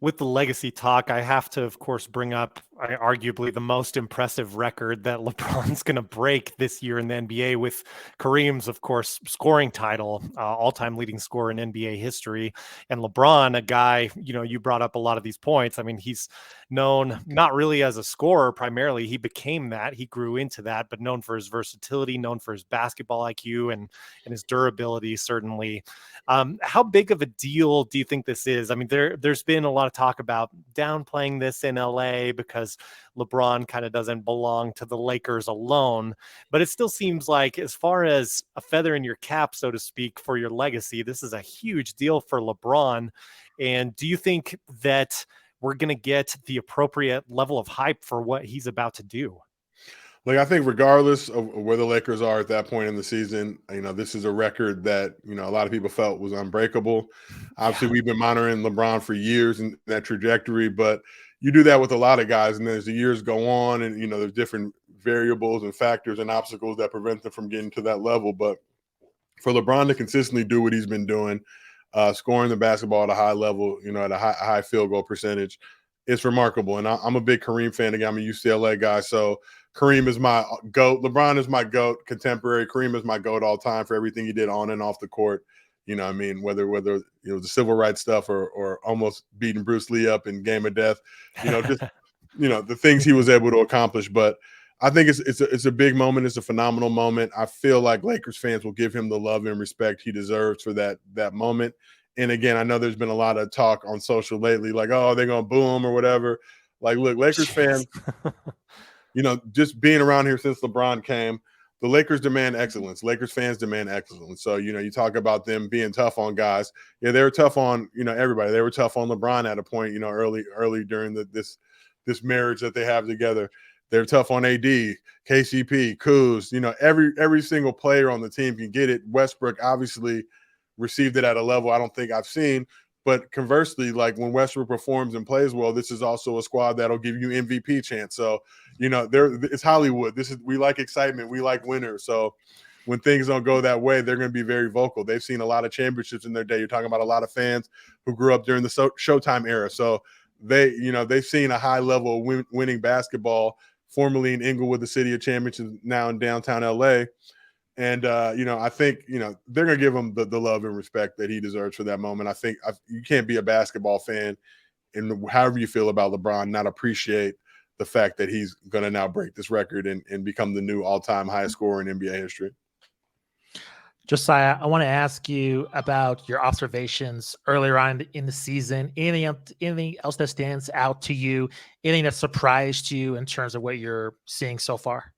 With the legacy talk, I have to, of course, bring up arguably the most impressive record that LeBron's going to break this year in the NBA with Kareem's, of course, scoring title, all-time leading scorer in NBA history. And LeBron, a guy, you brought up a lot of these points. I mean, he's known not really as a scorer primarily. He became that. He grew into that, but known for his versatility, known for his basketball IQ and his durability, certainly. How big of a deal do you think this is? I mean, there's been a lot of talk about downplaying this in LA because LeBron kind of doesn't belong to the Lakers alone, but it still seems like, as far as a feather in your cap, so to speak, for your legacy, this is a huge deal for LeBron. And do you think that we're going to get the appropriate level of hype for what he's about to do? Like, I think regardless of where the Lakers are at that point in the season, this is a record that, a lot of people felt was unbreakable. Obviously, we've been monitoring LeBron for years in that trajectory, but you do that with a lot of guys. And as the years go on and, there's different variables and factors and obstacles that prevent them from getting to that level. But for LeBron to consistently do what he's been doing, scoring the basketball at a high level, at a high field goal percentage, it's remarkable. And I'm a big Kareem fan. Again, I'm a UCLA guy. So Kareem is my GOAT. LeBron is my GOAT contemporary. Kareem is my GOAT all time for everything he did on and off the court. I mean, whether the civil rights stuff or almost beating Bruce Lee up in Game of Death, just the things he was able to accomplish. But I think it's a big moment. It's a phenomenal moment. I feel like Lakers fans will give him the love and respect he deserves for that moment. And again, I know there's been a lot of talk on social lately, like, oh, they're gonna boo him or whatever. Like, look, Lakers fans, just being around here since LeBron came, the Lakers demand excellence. Lakers fans demand excellence. So, you talk about them being tough on guys. Yeah, they were tough on, everybody. They were tough on LeBron at a point, early during this marriage that they have together. They're tough on AD, KCP, Kuz. Every single player on the team can get it. Westbrook obviously received it at a level I don't think I've seen. But conversely, like when Westbrook performs and plays well, this is also a squad that'll give you MVP chance. So, it's Hollywood. We like excitement. We like winners. So when things don't go that way, they're going to be very vocal. They've seen a lot of championships in their day. You're talking about a lot of fans who grew up during the Showtime era. So they've seen a high level of winning basketball, formerly in Inglewood, the city of championships, now in downtown LA. And, I think, they're going to give him the love and respect that he deserves for that moment. I think you can't be a basketball fan and however you feel about LeBron, not appreciate the fact that he's going to now break this record and become the new all-time highest scorer in NBA history. Josiah, I want to ask you about your observations earlier on in the season. Anything else that stands out to you? Anything that surprised you in terms of what you're seeing so far?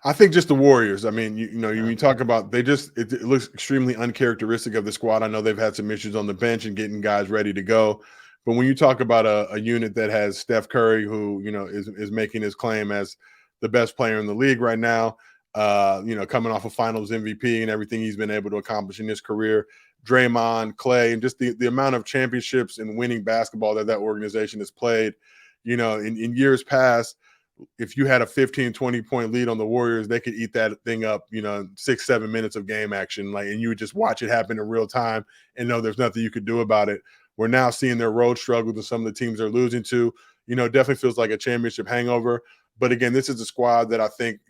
I think just the Warriors. I mean, you talk about it looks extremely uncharacteristic of the squad. I know they've had some issues on the bench and getting guys ready to go. But when you talk about a unit that has Steph Curry, who, is making his claim as the best player in the league right now, coming off of finals MVP and everything he's been able to accomplish in his career, Draymond, Clay, and just the amount of championships and winning basketball that organization has played, in years past, if you had a 15, 20-point lead on the Warriors, they could eat that thing up, 6-7 minutes of game action, and you would just watch it happen in real time and know there's nothing you could do about it. We're now seeing their road struggles with some of the teams they're losing to. Definitely feels like a championship hangover. But again, this is a squad that I think,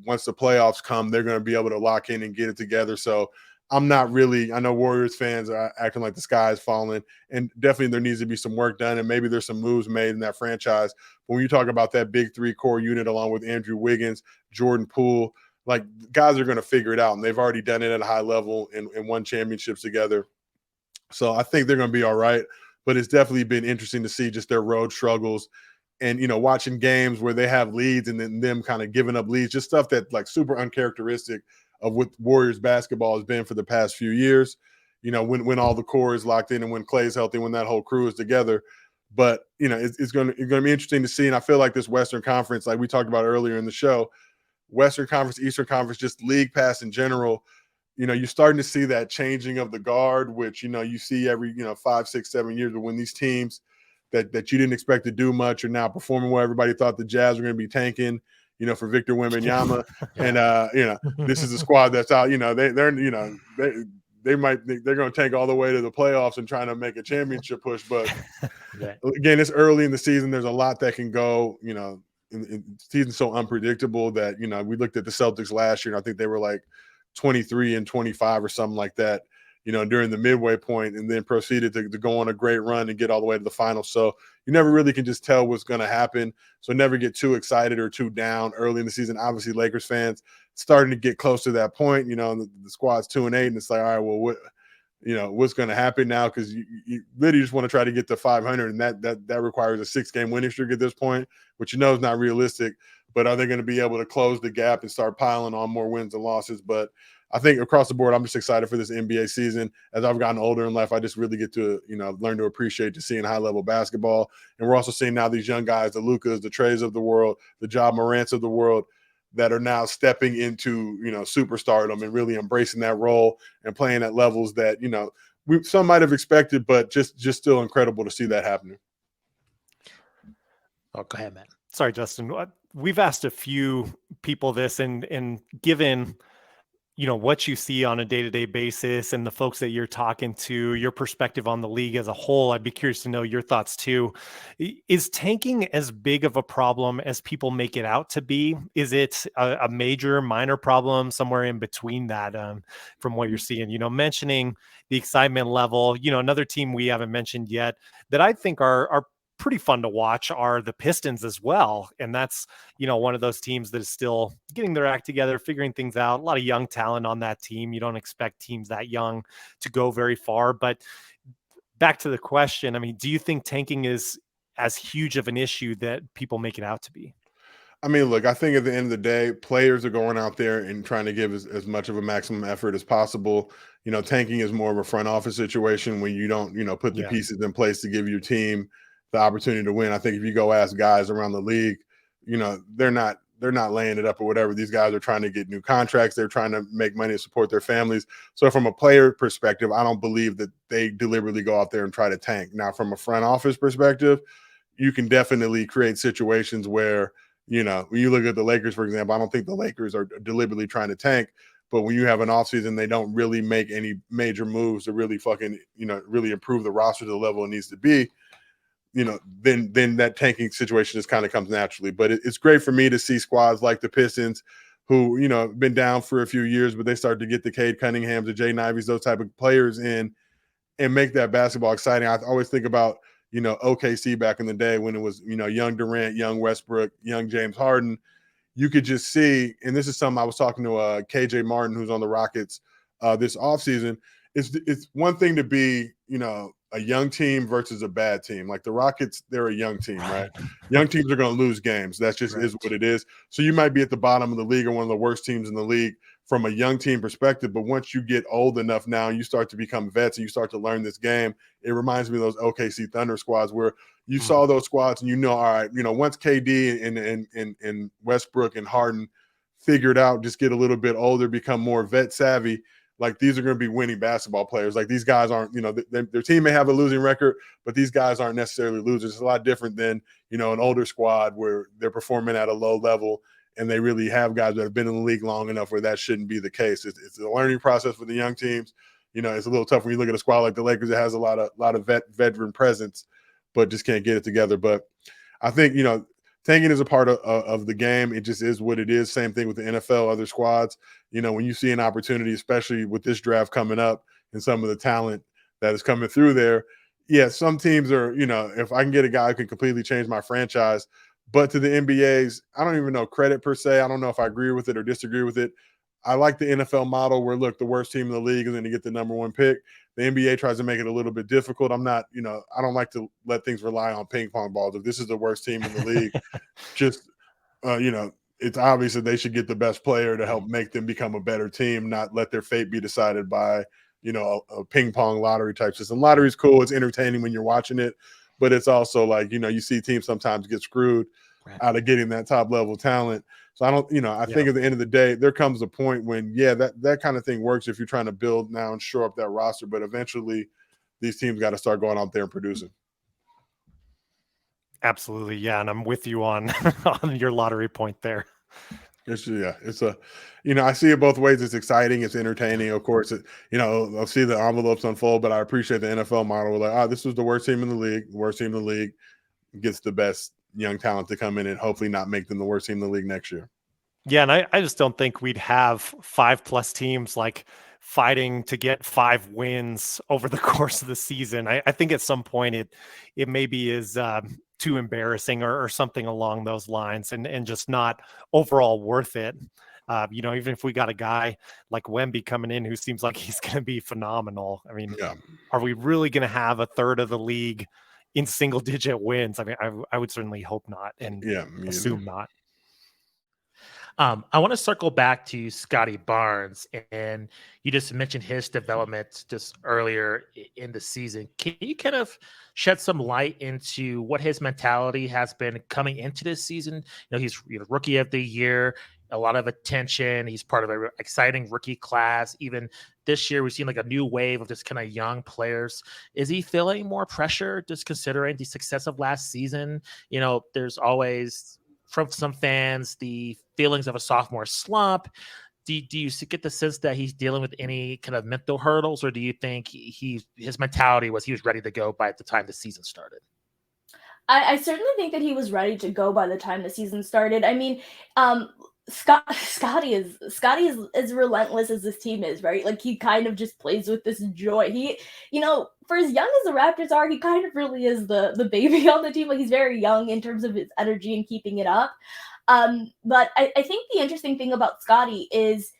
once the playoffs come, they're going to be able to lock in and get it together. So I know Warriors fans are acting like the sky is falling, and definitely there needs to be some work done, and maybe there's some moves made in that franchise. But when you talk about that big three core unit, along with Andrew Wiggins, Jordan Poole, like, guys are going to figure it out, and they've already done it at a high level and won championships together. So I think they're going to be all right, but it's definitely been interesting to see just their road struggles and, watching games where they have leads and then them kind of giving up leads, just stuff that, like, super uncharacteristic of what Warriors basketball has been for the past few years, when all the core is locked in and when Clay's healthy, when that whole crew is together. But, it's going to be interesting to see. And I feel like this Western Conference, like we talked about earlier in the show, Western Conference, Eastern Conference, just league pass in general, you're starting to see that changing of the guard, which, you see every, 5, 6, 7 years. But when these teams that you didn't expect to do much are now performing well, everybody thought the Jazz were going to be tanking, for Victor Wembanyama. And, this is a squad that's out, they're going to tank all the way to the playoffs and trying to make a championship push. But again, it's early in the season. There's a lot that can go, the season's so unpredictable that, we looked at the Celtics last year, and I think they were like 23-25 or something like that, during the midway point, and then proceeded to go on a great run and get all the way to the finals. So you never really can just tell what's going to happen. So never get too excited or too down early in the season. Obviously, Lakers fans starting to get close to that point, the squad's 2-8, and it's like, all right, well, what's going to happen now? Because you literally just want to try to get to 500, and that requires a 6-game winning streak at this point, which is not realistic. But are they going to be able to close the gap and start piling on more wins and losses? But I think across the board, I'm just excited for this NBA season. As I've gotten older in life, I just really get to, learn to appreciate just seeing high-level basketball. And we're also seeing now these young guys, the Lukas, the Trays of the world, the Ja Morants of the world, that are now stepping into, superstardom and really embracing that role and playing at levels that, some might have expected, but just still incredible to see that happening. Oh, go ahead, man. Sorry, Justin. We've asked a few people this, and given what you see on a day-to-day basis and the folks that you're talking to, your perspective on the league as a whole, I'd be curious to know your thoughts too. Is tanking as big of a problem as people make it out to be? Is it a major, minor problem, somewhere in between that, from what you're seeing? Mentioning the excitement level, another team we haven't mentioned yet that I think are pretty fun to watch are the Pistons as well. And that's, one of those teams that is still getting their act together, figuring things out. A lot of young talent on that team. You don't expect teams that young to go very far. But back to the question, do you think tanking is as huge of an issue that people make it out to be? Look, I think at the end of the day, players are going out there and trying to give as much of a maximum effort as possible. Tanking is more of a front office situation when you don't, put the pieces in place to give your team the opportunity to win. I think if you go ask guys around the league, they're not laying it up or whatever. These guys are trying to get new contracts. They're trying to make money to support their families. So from a player perspective, I don't believe that they deliberately go out there and try to tank. Now, from a front office perspective, you can definitely create situations where, when you look at the Lakers, for example, I don't think the Lakers are deliberately trying to tank. But when you have an offseason, they don't really make any major moves to really really improve the roster to the level it needs to be. Then that tanking situation just kind of comes naturally. But it's great for me to see squads like the Pistons, who, been down for a few years, but they start to get the Cade Cunninghams, the Jaden Ivies, those type of players in and make that basketball exciting. I always think about, OKC back in the day when it was, young Durant, young Westbrook, young James Harden. You could just see, and this is something I was talking to KJ Martin, who's on the Rockets this offseason. It's one thing to be, a young team versus a bad team. Like the Rockets, they're a young team, right? Young teams are going to lose games. That's just is what it is. So you might be at the bottom of the league or one of the worst teams in the league from a young team perspective. But once you get old enough now, you start to become vets and you start to learn this game. It reminds me of those OKC Thunder squads where you saw those squads and all right, once KD and Westbrook and Harden figured out, just get a little bit older, become more vet savvy, like these are going to be winning basketball players. Like these guys aren't, their team may have a losing record, but these guys aren't necessarily losers. It's a lot different than, an older squad where they're performing at a low level and they really have guys that have been in the league long enough where that shouldn't be the case. It's a learning process for the young teams. It's a little tough when you look at a squad like the Lakers that has a lot of veteran presence, but just can't get it together. But I think, tanking is a part of the game. It just is what it is. Same thing with the NFL, other squads. When you see an opportunity, especially with this draft coming up and some of the talent that is coming through there, some teams are, if I can get a guy who can completely change my franchise. But to the NBA's, I don't even know credit per se. I don't know if I agree with it or disagree with it. I like the NFL model where, look, the worst team in the league is going to get the number one pick. The NBA tries to make it a little bit difficult. I'm not, I don't like to let things rely on ping pong balls. If this is the worst team in the league, just, it's obvious that they should get the best player to help make them become a better team, not let their fate be decided by, a ping pong lottery type system. Lottery is cool. It's entertaining when you're watching it, but it's also like, you see teams sometimes get screwed out of getting that top level talent. So I don't, I think at the end of the day, there comes a point when, that kind of thing works if you're trying to build now and shore up that roster. But eventually these teams got to start going out there and producing. Absolutely. Yeah. And I'm with you on, on your lottery point there. It's a, I see it both ways. It's exciting. It's entertaining. Of course, I'll see the envelopes unfold, but I appreciate the NFL model. We're like, this was the worst team in the league. The worst team in the league gets the best young talent to come in and hopefully not make them the worst team in the league next year. Yeah, and I just don't think we'd have 5+ teams like fighting to get 5 wins over the course of the season. I think at some point it maybe is too embarrassing or something along those lines, and just not overall worth it. Even if we got a guy like Wemby coming in who seems like he's going to be phenomenal. I mean, Are we really going to have a third of the league in single-digit wins? I mean, I would certainly hope not, and assume not. I want to circle back to Scotty Barnes, and you just mentioned his development just earlier in the season. Can you kind of shed some light into what his mentality has been coming into this season? He's rookie of the year, a lot of attention. He's part of an exciting rookie class. Even this year, we've seen like a new wave of just kind of young players. Is he feeling more pressure just considering the success of last season? There's always, from some fans, the feelings of a sophomore slump. Do you get the sense that he's dealing with any kind of mental hurdles, or do you think his mentality was he was ready to go by the time the season started? I certainly think that he was ready to go by the time the season started. I mean, Scotty is as relentless as this team is, right? Like, he kind of just plays with this joy. He, for as young as the Raptors are, he kind of really is the baby on the team. Like, he's very young in terms of his energy and keeping it up. But I think the interesting thing about Scotty is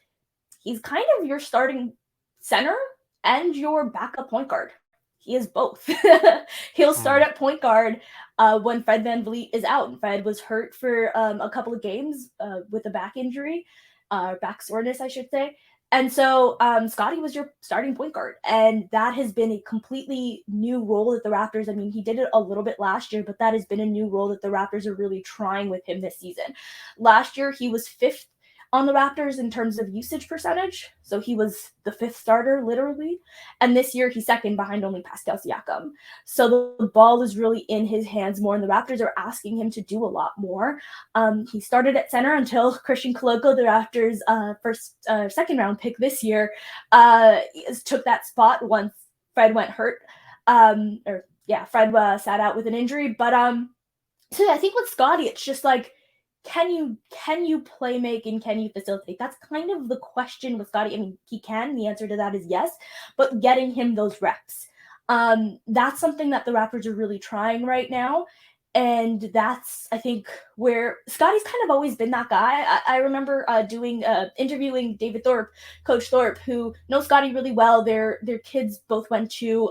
he's kind of your starting center and your backup point guard. He is both. He'll start at point guard when Fred VanVleet is out. And Fred was hurt for a couple of games with a back injury, back soreness, I should say. And so Scotty was your starting point guard. And that has been a completely new role that the Raptors, I mean, he did it a little bit last year, but that has been a new role that the Raptors are really trying with him this season. Last year, he was 5th on the Raptors in terms of usage percentage. So he was the 5th starter, literally. And this year, he's 2nd behind only Pascal Siakam. So the ball is really in his hands more, and the Raptors are asking him to do a lot more. He started at center until Christian Koloko, the Raptors' second-round pick this year, took that spot once Fred went hurt. Fred sat out with an injury. But so I think with Scotty, it's just like, can you play make and can you facilitate? That's kind of the question with Scotty. I mean, he can. The answer to that is yes, but getting him those reps. That's something that the Raptors are really trying right now. And that's, I think, where Scotty's kind of always been that guy. I remember interviewing David Thorpe, Coach Thorpe, who knows Scotty really well. Their kids both went to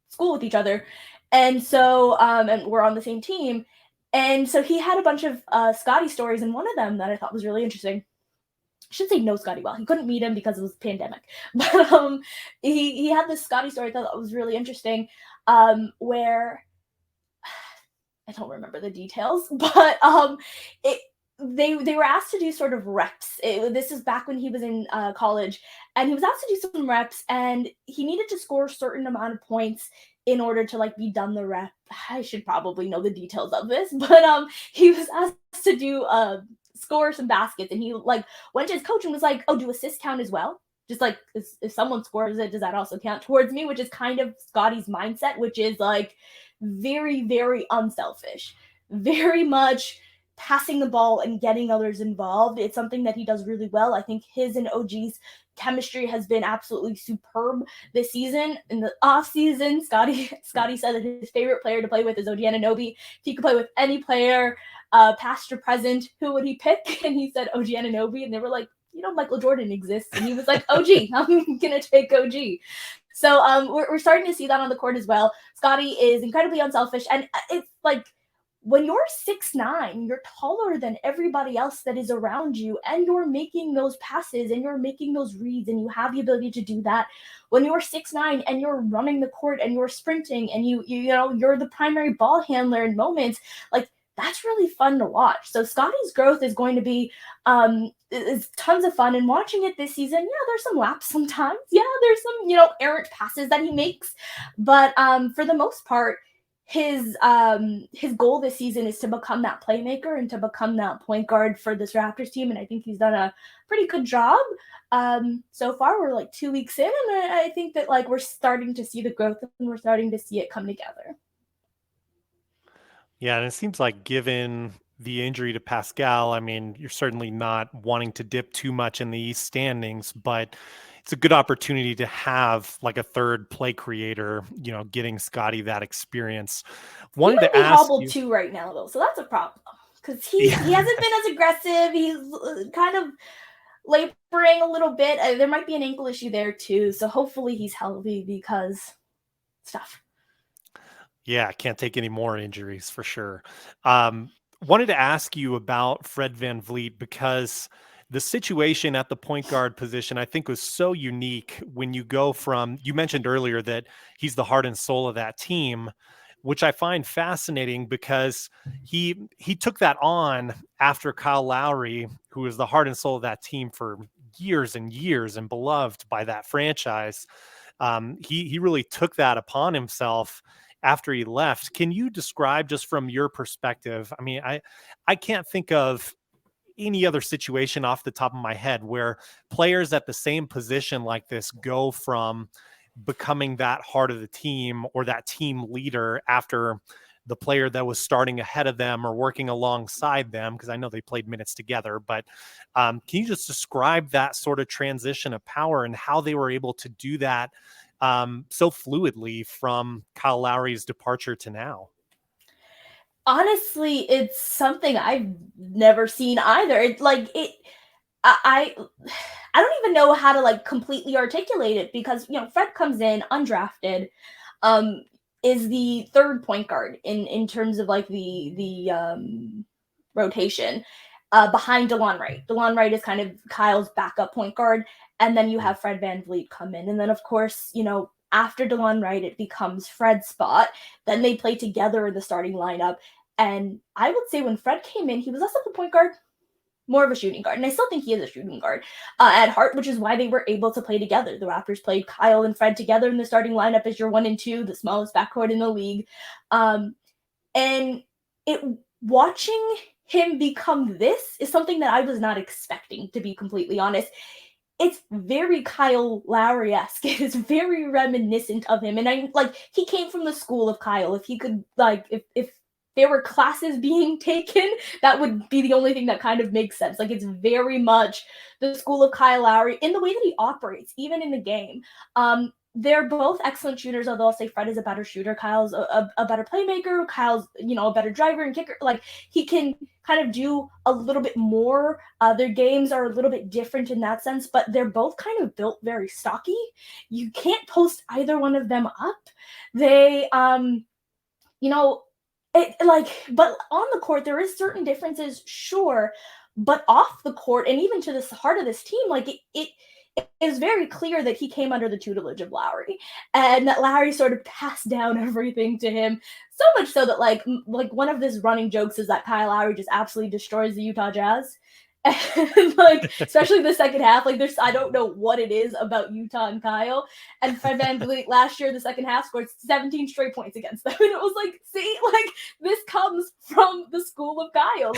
school with each other. And so, and we're on the same team. And so he had a bunch of Scotty stories, and one of them that I thought was really interesting. I should say know Scotty well. He couldn't meet him because it was a pandemic. But he had this Scotty story that I thought was really interesting, where I don't remember the details, but they were asked to do sort of reps. This is back when he was in college, and he was asked to do some reps, and he needed to score a certain amount of points in order to be done the rep. I should probably know the details of this, but he was asked to do score some baskets, and he went to his coach and was like, "Oh, do assists count as well? Just if someone scores it, does that also count towards me?" Which is kind of Scotty's mindset, which is very, very unselfish, very much passing the ball and getting others involved. It's something that he does really well. I think his and OG's chemistry has been absolutely superb this season. In the off season, Scotty said that his favorite player to play with is OG Anunoby. If he could play with any player, past or present, who would he pick? And he said OG Anunoby, and they were like, Michael Jordan exists, and he was like, OG, I'm gonna take OG. So we're starting to see that on the court as well. Scotty is incredibly unselfish, and it's when you're 6'9", you're taller than everybody else that is around you, and you're making those passes and you're making those reads, and you have the ability to do that. When you're 6'9" and you're running the court and you're sprinting and you're the primary ball handler in moments, that's really fun to watch. So Scotty's growth is going to be is tons of fun. And watching it this season, there's some laps sometimes. Yeah, there's some, errant passes that he makes. But for the most part, his goal this season is to become that playmaker and to become that point guard for this Raptors team, and I think he's done a pretty good job. So far we're like 2 weeks in, and I think that like we're starting to see the growth and we're starting to see it come together. Yeah, and it seems like given the injury to Pascal, I mean, you're certainly not wanting to dip too much in the East standings, but it's a good opportunity to have like a third play creator, getting Scotty that experience. He Wanted might to be ask hobbled you, too right now though, so that's a problem because he hasn't been as aggressive. He's kind of laboring a little bit. There might be an ankle issue there too, so hopefully he's healthy because stuff. Yeah, can't take any more injuries for sure. Wanted to ask you about Fred VanVleet because the situation at the point guard position, I think, was so unique when you go from, you mentioned earlier that he's the heart and soul of that team, which I find fascinating because he took that on after Kyle Lowry, who was the heart and soul of that team for years and years and beloved by that franchise. He really took that upon himself after he left. Can you describe, just from your perspective? I mean, I can't think of any other situation off the top of my head where players at the same position like this go from becoming that heart of the team or that team leader after the player that was starting ahead of them or working alongside them, because I know they played minutes together. But can you just describe that sort of transition of power and how they were able to do that so fluidly from Kyle Lowry's departure to now? Honestly, it's something I've never seen either. I don't even know how to like completely articulate it because Fred comes in undrafted, is the third point guard in terms of like the rotation, behind DeLon Wright. DeLon Wright is kind of Kyle's backup point guard, and then you have Fred VanVleet come in, and then of course after DeLon Wright it becomes Fred's spot. Then they play together in the starting lineup. And I would say when Fred came in, he was less of a point guard, more of a shooting guard. And I still think he is a shooting guard at heart, which is why they were able to play together. The Raptors played Kyle and Fred together in the starting lineup as your 1 and 2, the smallest backcourt in the league. And watching him become this is something that I was not expecting, to be completely honest. It's very Kyle Lowry-esque. It is very reminiscent of him. And he came from the school of Kyle. If he could, if there were classes being taken, that would be the only thing that kind of makes sense. Like, it's very much the school of Kyle Lowry in the way that he operates, even in the game. They're both excellent shooters, although I'll say Fred is a better shooter. Kyle's a better playmaker. Kyle's, a better driver and kicker. Like, he can kind of do a little bit more. Their games are a little bit different in that sense, but they're both kind of built very stocky. You can't post either one of them up. They, but on the court, there is certain differences, sure, but off the court and even to the heart of this team, it is very clear that he came under the tutelage of Lowry, and that Lowry sort of passed down everything to him. So much so that like one of his running jokes is that Kyle Lowry just absolutely destroys the Utah Jazz. And especially the second half, I don't know what it is about Utah and Kyle. And Fred VanVleet last year, the second half, scored 17 straight points against them. And it was see, this comes from the school of Kyle.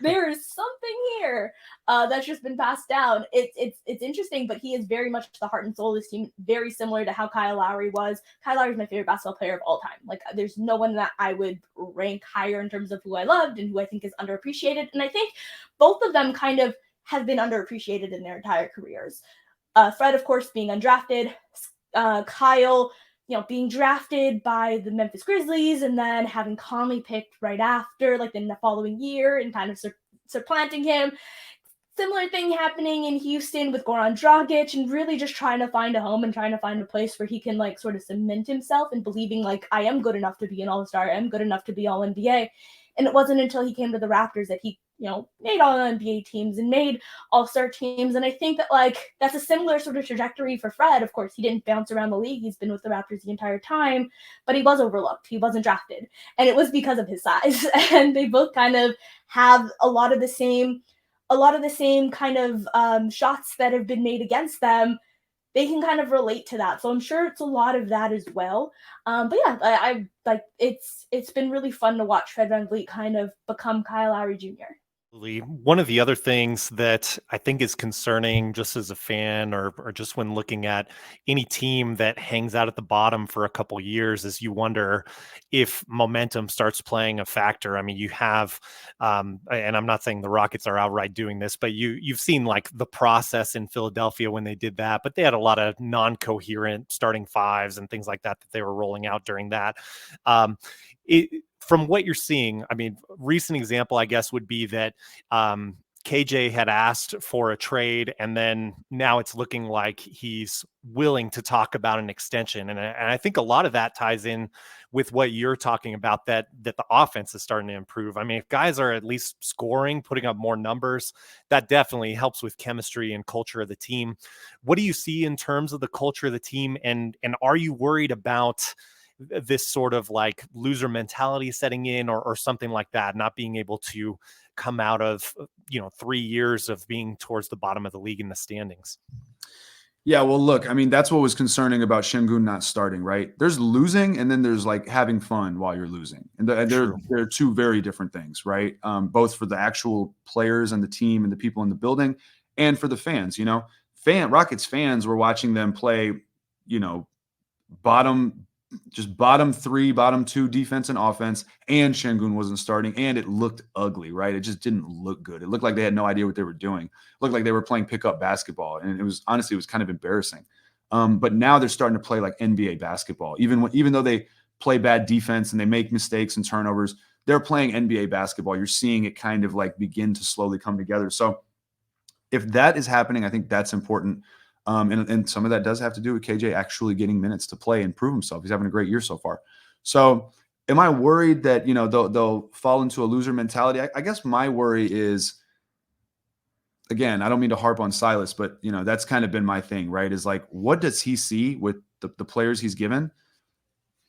There is something here that's just been passed down. It's interesting, but he is very much the heart and soul of this team, very similar to how Kyle Lowry was. Kyle Lowry is my favorite basketball player of all time. There's no one that I would rank higher in terms of who I loved and who I think is underappreciated. And I think both of them kind of have been underappreciated in their entire careers. Fred, of course, being undrafted. Kyle, being drafted by the Memphis Grizzlies and then having Conley picked right after, in the following year, and kind of supplanting him. Similar thing happening in Houston with Goran Dragic, and really just trying to find a home and trying to find a place where he can sort of cement himself and believing I am good enough to be an all-star, I am good enough to be all NBA. And it wasn't until he came to the Raptors that he, made all NBA teams and made all-star teams. And I think that that's a similar sort of trajectory for Fred. Of course, he didn't bounce around the league. He's been with the Raptors the entire time, but he was overlooked. He wasn't drafted. And it was because of his size. And they both kind of have a lot of the same kind of shots that have been made against them. they can kind of relate to that. So I'm sure it's a lot of that as well. But yeah, I like it's been really fun to watch Fred VanVleet kind of become Kyle Lowry Jr. One of the other things that I think is concerning just as a fan or just when looking at any team that hangs out at the bottom for a couple years is you wonder if momentum starts playing a factor. I mean, you have, and I'm not saying the Rockets are outright doing this, but you've seen like the process in Philadelphia when they did that, but they had a lot of non-coherent starting fives and things like that they were rolling out during that. From what you're seeing, I mean, recent example, I guess, would be that KJ had asked for a trade, and then now it's looking like he's willing to talk about an extension. And I think a lot of that ties in with what you're talking about, that the offense is starting to improve. I mean, if guys are at least scoring, putting up more numbers, that definitely helps with chemistry and culture of the team. What do you see in terms of the culture of the team? And are you worried about this sort of like loser mentality setting in or something like that, not being able to come out of, 3 years of being towards the bottom of the league in the standings? Yeah, well, look, I mean, that's what was concerning about Şengün not starting, right? There's losing, and then there's like having fun while you're losing. And they're two very different things, right? Both for the actual players and the team and the people in the building and for the fans, Rockets fans were watching them play, bottom 3, bottom 2 defense and offense, and Şengün wasn't starting, and it looked ugly, right? It just didn't look good. It looked like they had no idea what they were doing. It looked like they were playing pickup basketball, and it was kind of embarrassing. But now they're starting to play like NBA basketball, even though they play bad defense and they make mistakes and turnovers, they're playing NBA basketball. You're seeing it kind of like begin to slowly come together. So if that is happening, I think that's important. And some of that does have to do with KJ actually getting minutes to play and prove himself. He's having a great year so far. So am I worried that, they'll fall into a loser mentality? I guess my worry is, again, I don't mean to harp on Silas, but, that's kind of been my thing, right? Is like, what does he see with the players he's given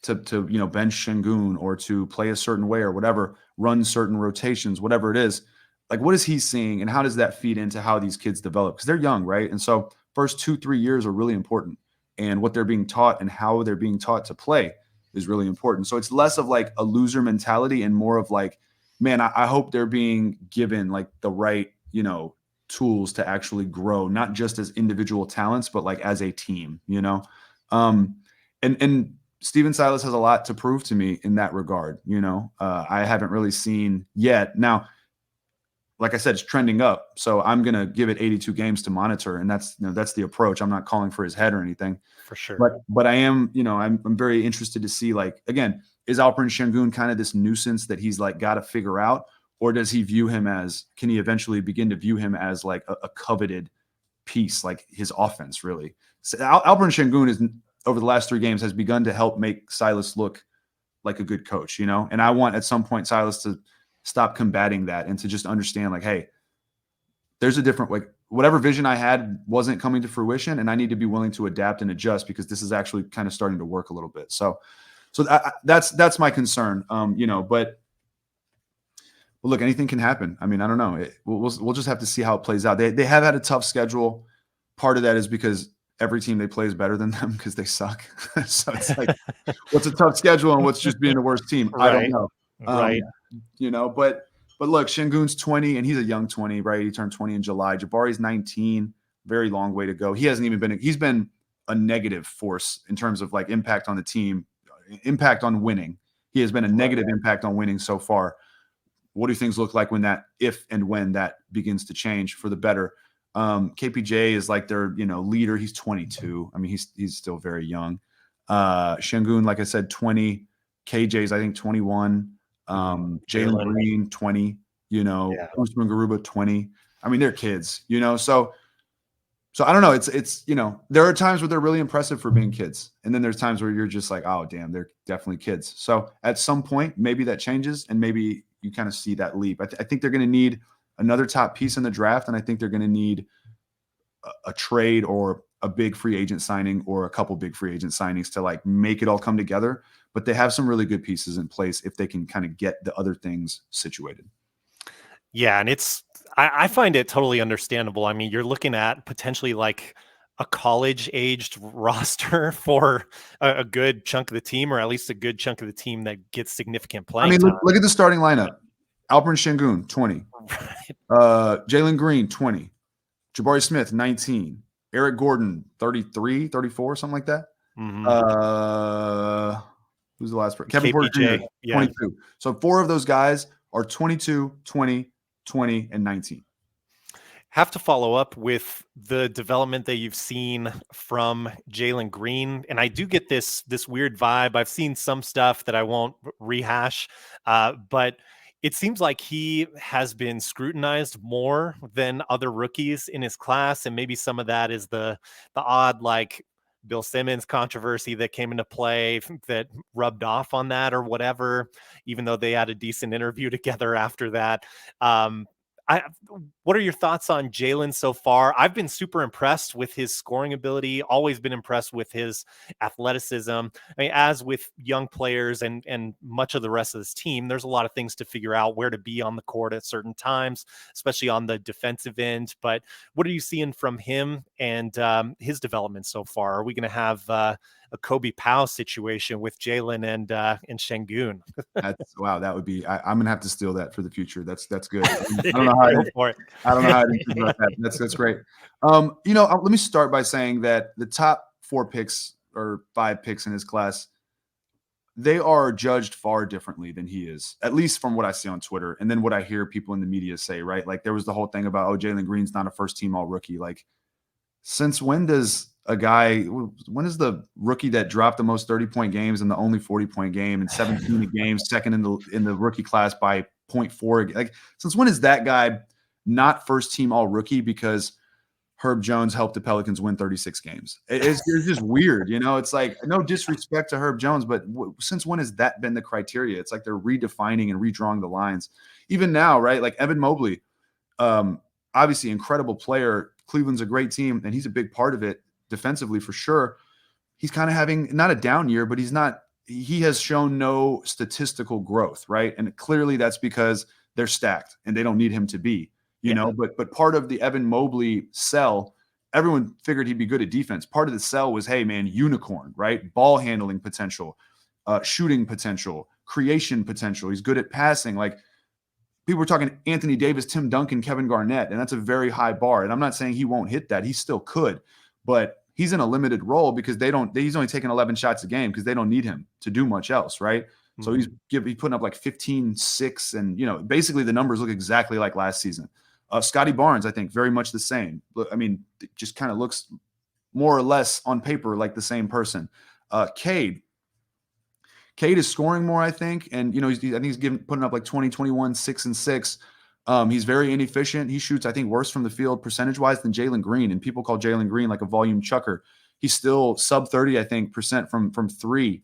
to bench Şengün or to play a certain way or whatever, run certain rotations, whatever it is? Like, what is he seeing and how does that feed into how these kids develop? Because they're young, right? And so first 2-3 years are really important, and what they're being taught and how they're being taught to play is really important. So it's less of like a loser mentality and more of like, man, I hope they're being given like the right, tools to actually grow, not just as individual talents, but like as a team, and Steven Silas has a lot to prove to me in that regard. I haven't really seen yet. Now, like I said, it's trending up. So I'm going to give it 82 games to monitor. And that's the approach. I'm not calling for his head or anything. For sure. But I am, I'm very interested to see, like, again, is Alperen Şengün kind of this nuisance that he's like got to figure out? Or does he can he eventually begin to view him as like a coveted piece, like his offense really? So Alperen Şengün is, over the last 3 games, has begun to help make Silas look like a good coach, and I want at some point Silas to stop combating that and to just understand, like, hey, there's a different, like, whatever vision I had wasn't coming to fruition, and I need to be willing to adapt and adjust because this is actually kind of starting to work a little bit. So that's my concern. But look, anything can happen. I mean, I don't know. We'll just have to see how it plays out. They have had a tough schedule. Part of that is because every team they play is better than them because they suck. So it's like, what's a tough schedule and what's just being the worst team? Right. I don't know. Right. But look, Şengün's 20 and he's a young 20, right? He turned 20 in July. Jabari's 19, very long way to go. He's been a negative force in terms of like impact on the team, impact on winning. He has been a negative impact on winning so far. What do things look like when that begins to change for the better? KPJ is like their, leader. He's 22. I mean, he's still very young. Şengün, like I said, 20. KJ's, I think, 21. Jalen Green, 20, Usman Garuba, 20. I mean, they're kids, so I don't know. It's, there are times where they're really impressive for being kids. And then there's times where you're just like, oh, damn, they're definitely kids. So at some point, maybe that changes and maybe you kind of see that leap. I think they're going to need another top piece in the draft. And I think they're going to need a trade or a big free agent signing or a couple big free agent signings to like make it all come together. But they have some really good pieces in place if they can kind of get the other things situated. Yeah. And I find it totally understandable. I mean, you're looking at potentially like a college-aged roster for a good chunk of the team, or at least a good chunk of the team that gets significant playing time. Look at the starting lineup. Alperen Şengün, 20. Right. Jalen Green, 20. Jabari Smith, 19. Eric Gordon, 33, 34, something like that. Who's the last person? Kevin Porter Jr., 22. So 4 of those guys are 22, 20, 20, and 19. Have to follow up with the development that you've seen from Jalen Green. And I do get this weird vibe. I've seen some stuff that I won't rehash, but it seems like he has been scrutinized more than other rookies in his class. And maybe some of that is the odd, like, Bill Simmons controversy that came into play that rubbed off on that or whatever, even though they had a decent interview together after that. What are your thoughts on Jalen so far? I've been super impressed with his scoring ability, always been impressed with his athleticism. I mean, as with young players and much of the rest of this team, there's a lot of things to figure out where to be on the court at certain times, especially on the defensive end. But what are you seeing from him and his development so far? Are we going to have a Kobe Powell situation with Jalen and Şengün? Wow, that would be. I'm gonna have to steal that for the future. That's good. I don't know how I didn't think about that. That's great. Let me start by saying that the top 4 picks or 5 picks in his class, they are judged far differently than he is, at least from what I see on Twitter, and then what I hear people in the media say. Right, like there was the whole thing about, Jalen Green's not a first-team All-Rookie. Like, since when does when is the rookie that dropped the most 30-point games and the only 40-point game and 17 games, second in the rookie class by 0.4? Like, since when is that guy not first team all rookie because Herb Jones helped the Pelicans win 36 games? It's just weird. It's like, no disrespect to Herb Jones, but since when has that been the criteria? It's like they're redefining and redrawing the lines. Even now, right? Like Evan Mobley, obviously incredible player. Cleveland's a great team, and he's a big part of it. Defensively, for sure. He's kind of having not a down year, but he has shown no statistical growth, right? And clearly that's because they're stacked and they don't need him to be, you know, but part of the Evan Mobley sell, everyone figured he'd be good at defense. Part of the sell was, hey man, unicorn, right? Ball handling potential, shooting potential, creation potential. He's good at passing. Like, people were talking Anthony Davis, Tim Duncan, Kevin Garnett, and that's a very high bar. And I'm not saying he won't hit that. He still could, but he's in a limited role because he's only taking 11 shots a game because they don't need him to do much else, right? Mm-hmm. So he's putting up like 15, 6, and basically the numbers look exactly like last season. Scotty Barnes, I think, very much the same. I mean, it just kind of looks more or less on paper like the same person. Cade is scoring more, I think, and I think he's putting up like 20, 21, 6 and 6. He's very inefficient. He shoots, I think, worse from the field percentage-wise than Jalen Green, and people call Jalen Green like a volume chucker. He's still sub 30, I think, percent from 3.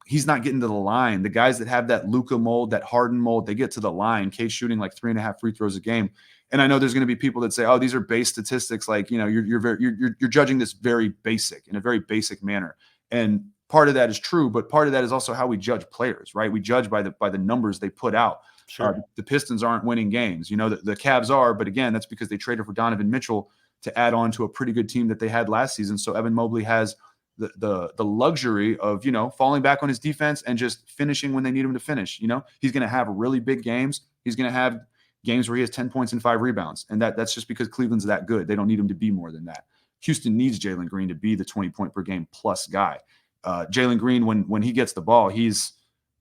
He's not getting to the line. The guys that have that Luka mold, that Harden mold, they get to the line. Cade's shooting like 3.5 free throws a game. And I know there's going to be people that say, "Oh, these are base statistics." Like, you're judging this very basic in a very basic manner. And part of that is true, but part of that is also how we judge players, right? We judge by the numbers they put out. Sure. The Pistons aren't winning games. The Cavs are, but again, that's because they traded for Donovan Mitchell to add on to a pretty good team that they had last season. So Evan Mobley has the luxury of, falling back on his defense and just finishing when they need him to finish. He's going to have really big games. He's going to have games where he has 10 points and 5 rebounds. And that's just because Cleveland's that good. They don't need him to be more than that. Houston needs Jalen Green to be the 20-point per game plus guy. Jalen Green, when he gets the ball, he's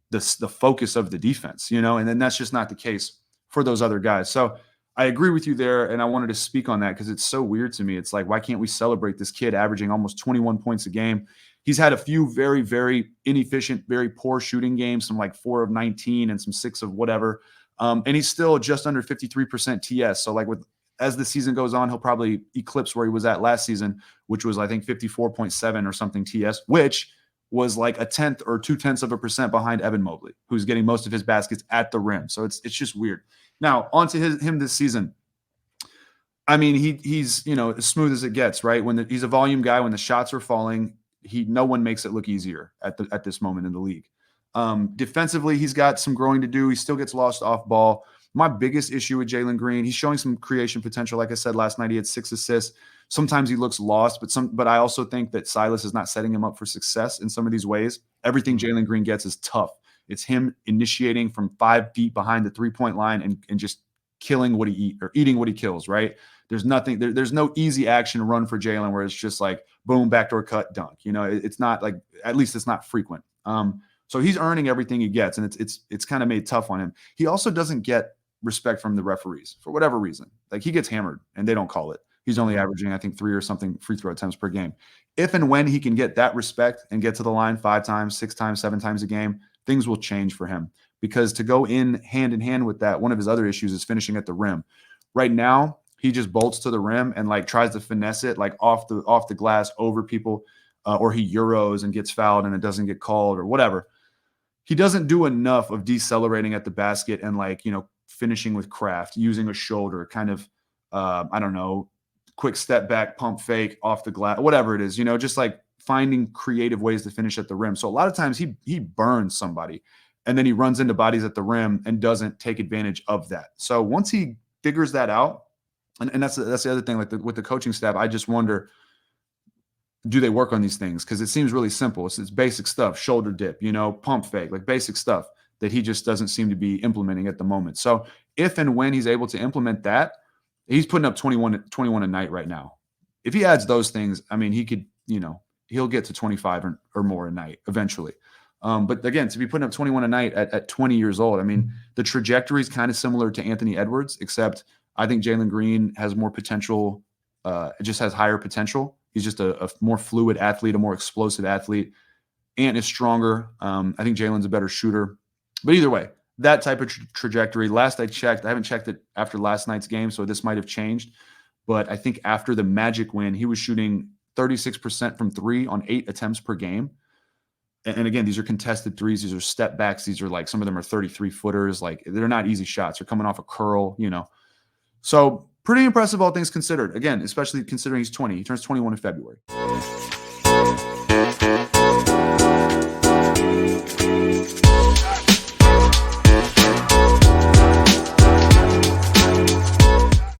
the focus of the defense, and then that's just not the case for those other guys. So I agree with you there, and I wanted to speak on that because it's so weird to me. It's like, why can't we celebrate this kid averaging almost 21 points a game? He's had a few very, very inefficient, very poor shooting games, some like 4 of 19 and some 6 of whatever, and he's still just under 53% TS. So like as the season goes on, he'll probably eclipse where he was at last season, which was, I think, 54.7 or something TS, which was like 1/10 or 0.2% behind Evan Mobley, who's getting most of his baskets at the rim. So it's just weird. Now, on to him this season. I mean, he's as smooth as it gets, right? He's a volume guy. When the shots are falling, no one makes it look easier at this moment in the league. Defensively, he's got some growing to do. He still gets lost off ball. My biggest issue with Jalen Green, he's showing some creation potential. Like I said last night, he had 6 assists. Sometimes he looks lost, but I also think that Silas is not setting him up for success in some of these ways. Everything Jalen Green gets is tough. It's him initiating from 5 deep behind the 3-point line and just killing what he eating what he kills, right? There's nothing, there's no easy action run for Jalen where it's just like boom, backdoor cut, dunk. You know, it's not like, at least it's not frequent. So he's earning everything he gets, and it's kind of made tough on him. He also doesn't get respect from the referees for whatever reason. Like, he gets hammered and they don't call it. He's only averaging, I think, 3 or something free throw attempts per game. If and when he can get that respect and get to the line 5 times, 6 times, 7 times a game, things will change for him. Because to go in hand with that, one of his other issues is finishing at the rim. Right now, he just bolts to the rim and like tries to finesse it like off the glass over people, or he euros and gets fouled and it doesn't get called or whatever. He doesn't do enough of decelerating at the basket and like, you know, finishing with craft, using a shoulder, kind of, I don't know, quick step back, pump fake off the glass, whatever it is, you know, just like finding creative ways to finish at the rim. So a lot of times he burns somebody and then he runs into bodies at the rim and doesn't take advantage of that. So once he figures that out, and that's the other thing, like with the coaching staff, I just wonder, do they work on these things? Because it seems really simple. It's basic stuff, shoulder dip, you know, pump fake, like basic stuff that he just doesn't seem to be implementing at the moment. So if and when he's able to implement that, he's putting up 21 a night right now. If he adds those things, I mean, he could, you know, he'll get to 25 or more a night eventually. But again, to be putting up 21 a night at 20 years old, I mean, the trajectory is kind of similar to Anthony Edwards, except I think Jalen Green has more potential, just has higher potential. He's just a more fluid athlete, a more explosive athlete. Ant is stronger. I think Jalen's a better shooter. But either way, that type of trajectory. Last I checked, I haven't checked it after last night's game, so this might have changed. But I think after the Magic win, he was shooting 36% from 3 on 8 attempts per game. And again, these are contested threes. These are step backs. These are like, some of them are 33-footers. Like, they're not easy shots. They're coming off a curl, you know. So pretty impressive, all things considered. Again, especially considering he's 20. He turns 21 in February.